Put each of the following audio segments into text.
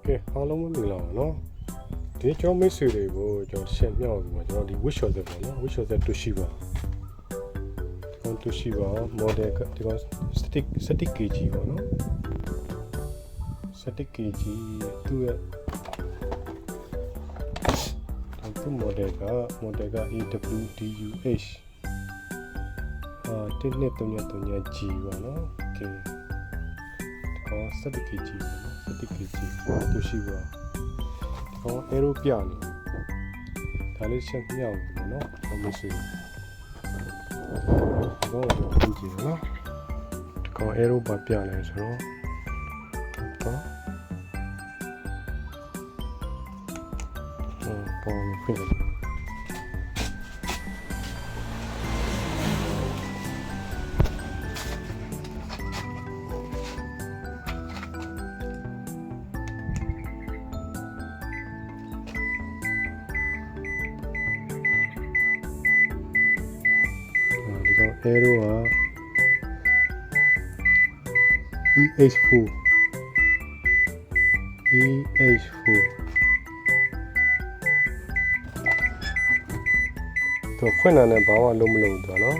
ကဲအားလုံးမင်္ဂလာပါနော်ဒီကျွန်တော်မိတ်ဆွေတွေကိုကျွန်တော်ရှင်းပြပြီးမှကျွန်တော်ဒီ wish shot ပေါ့နော် wish shot တူရှိပါဒီကောင်တူရှိပါ model ကဒီကောင် static kg ပေါ့နော် static kg သူ့ရဲ့သူ model က AWDUH 1.3G ပေါ့နော် okay ဒီကောင် static kg ပေါ့နော် static kg တူရှိပါဒီကောင် arrow ပြနေဒါလေးရှင်းပြအောင်ပေါ့နော်ဘာလို့ဆိုဒီကောင်ကိုကြည့်ကြည့်နော်ဒီကောင် arrow ပါပြနေဆိုတော့ပေါ့ဖွင့်လိုက်arrow က EH4 တော့ဖွင့်လာတဲ့ဘာမှလုံးမလုံးတော့နော်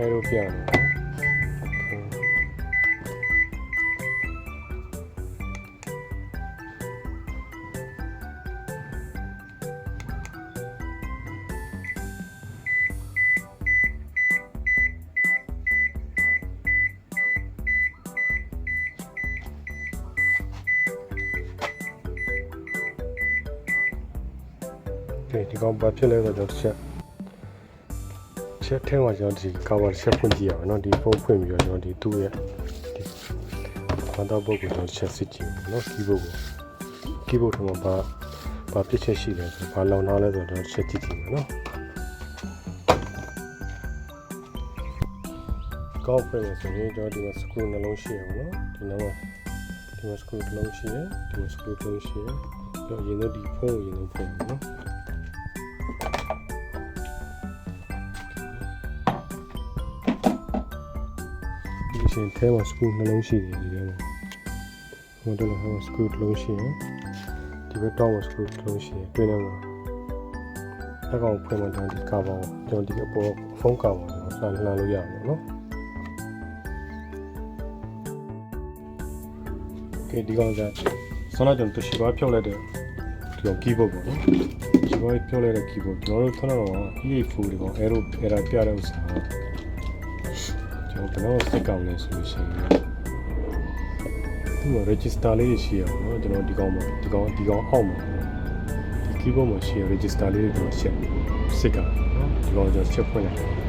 arrow ပြနေဒီကောင်ဘာဖြစ်လဲဆိုတော့ချက်ထဲမှာကျွန်တော်ဒီကာဗာချက်ဖွင့်ကြည့်ရအောင်နော်ဒီဖုန်းဖွင့်ပြီးတော့ကျွန်တော်ဒီသူ့ရဲ့ဒီဘာသာပုတ်ကိုကျွန်တော်ချက်စစ်ကြည့်နော် keyboard ထဲမှာဘာပြည့်ချက်ရှိလဲဆိုဘာလောင်ထားလဲဆိုတော့ချက်ကြည့်ကြည့်မယ်နော်ကောက်ဖွင့်မယ်ဆိုရင်ကျွန်တော်ဒီမှာ screw နှလုံးရှိအောင်နော်ဒီမှာ screw နှလုံးရှိတယ်ဒီမှာ screw နှလုံးရှိတယ်တော့ရင်တော့ဒီဖုန်းကိုရင်တော့ဖွင့်မယ်နော်ရှင်ထဲမှာ screw နှလုံးရှိတယ်ဒီထဲမှာဟိုတော့ဟို screw နှလုံးရှိတယ်ဒီဘက်တော့ screw နှလုံးရှိတယ်တွင်းထဲမှာအကောင်ဖွင့်မှကျွန်တော်ဒီကာဗာကိုကျွန်တော်ဒီအပေါ်ဖုန်းကာဗာကိုလှန်လို့ရအောင်နော်ကဲဒီကောင်ကဆောနာကျွန်တော်ရှိပါဖြုတ်လိုက်တဲ့ဒီကောင် keyboard ပေါ့နော်ရှိပါဖြုတ်လိုက်တဲ့ keyboard ကျွန်တော်တို့ခဏတော့ EH4 ဒီကောင် arrow ပြတဲ့ဥစ္စာကျွန်တော်ဘယ်တော့စက်ကောင်လဲဆိုလို့ရှိရင်ဒီမှာ register လေးရှိရအောင်เนาะကျွန်တော်ဒီကောင်အောက်မှာဒီ keyboard မှာရှိရ register လေးကိုကျွန်တော်စက်ကောင်เนาะဒီကောင်ကျွန်တော်ချက်ဖွင့်လိုက်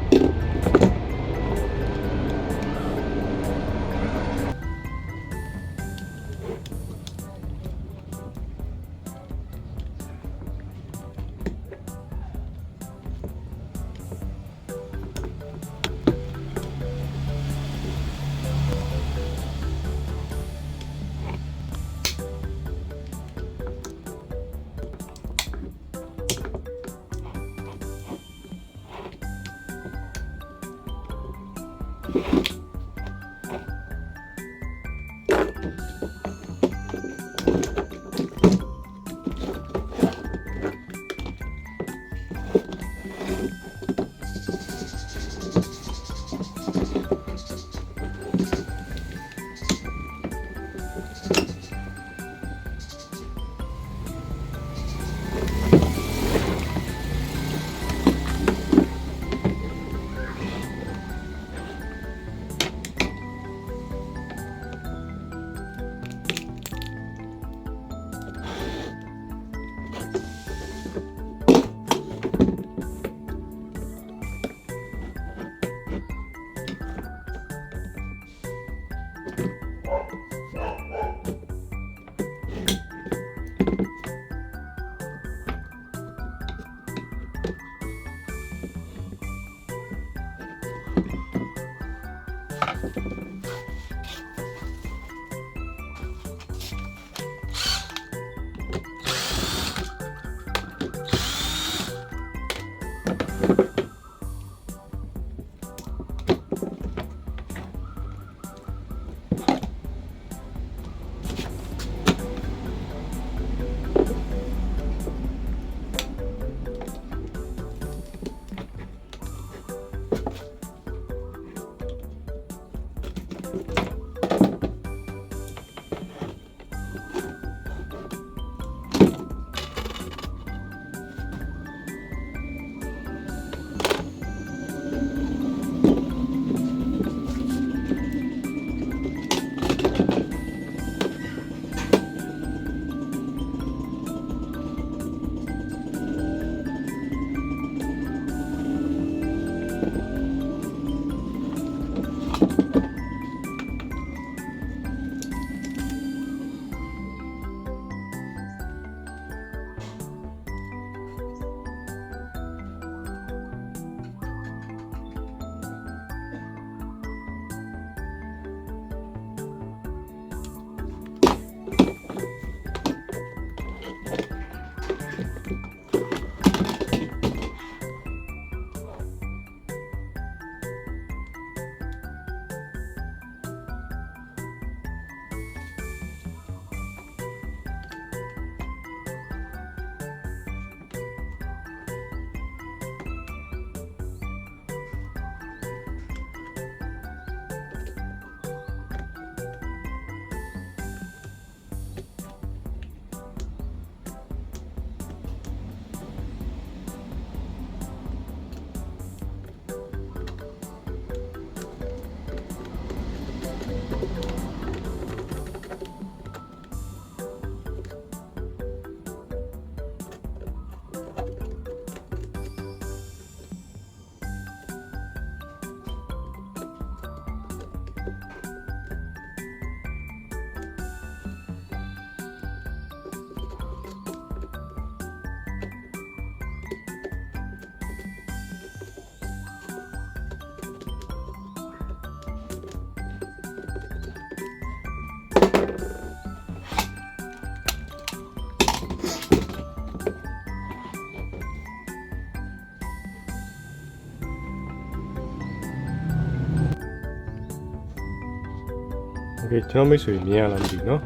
Okay ကျွန်တော်မိတ်ဆွေမြင်ရလားမသိဘူးเนาะ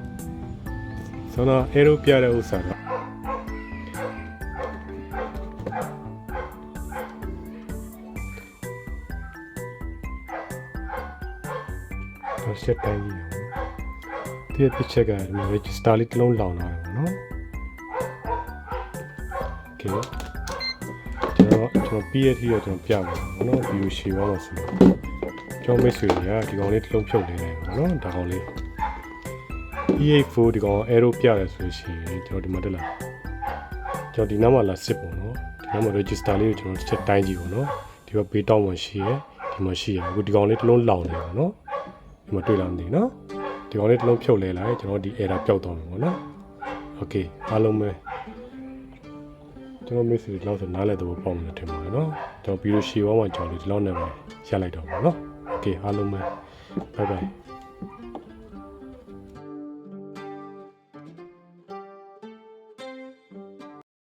ဆိုတော့ arrow ပြတဲ့ဥစ္စာတော့တော့ဆက်တိုင်းကြီးရောဒီတစ်ချက်ကဒီ register လေးတစ်လုံးလောင်လာတယ်ပေါ့နော် Okay ကျွန်တော်ပြီးရထီတော့ကျွန်တော်ပြမယ်ပေါ့နော်ဗီဒီယိုရှည်သွားပါဆိုတော့ကျွန်တော်မိတ်ဆွေတွေကဒီကောင်လေးတစ်လုံးဖြုတ်နေတယ်ပေါ့နော်ဒါကောင်လေး E84 ဒီကောင် arrow ပြတယ်ဆိုလို့ရှိရင်ကျွန်တော်ဒီမှာတက်လာကျွန်တော်ဒီနောက်မှာလာစစ်ပေါ့နော်ဒီနောက်မှာ register လေးကိုကျွန်တော်တစ်ချက်တိုင်းကြည့်ပေါ့နော်ဒီဘက်ဘေးတောင်းမှာရှိရယ်ဒီမှာရှိရယ်အခုဒီကောင်လေးတစ်လုံးလောင်နေပေါ့နော်ဒီမှာတွေ့လာမသိနော်ဒီကောင်လေးတစ်လုံးဖြုတ်လဲလိုက်ကျွန်တော်ဒီ error ပျောက်သွားမှာပေါ့နော် Okay အားလုံးပဲကျွန်တော် message လောက်ဆိုနားလည်တော့ပေါ့မယ်ထင်ပါတယ်နော်ကျွန်တော်ဗီဒီယိုရှည်သွားမှကျွန်တော်ဒီလောက်နဲ့ပဲရလိုက်တော့ပါနော် Okay အားလုံးပဲ bye bye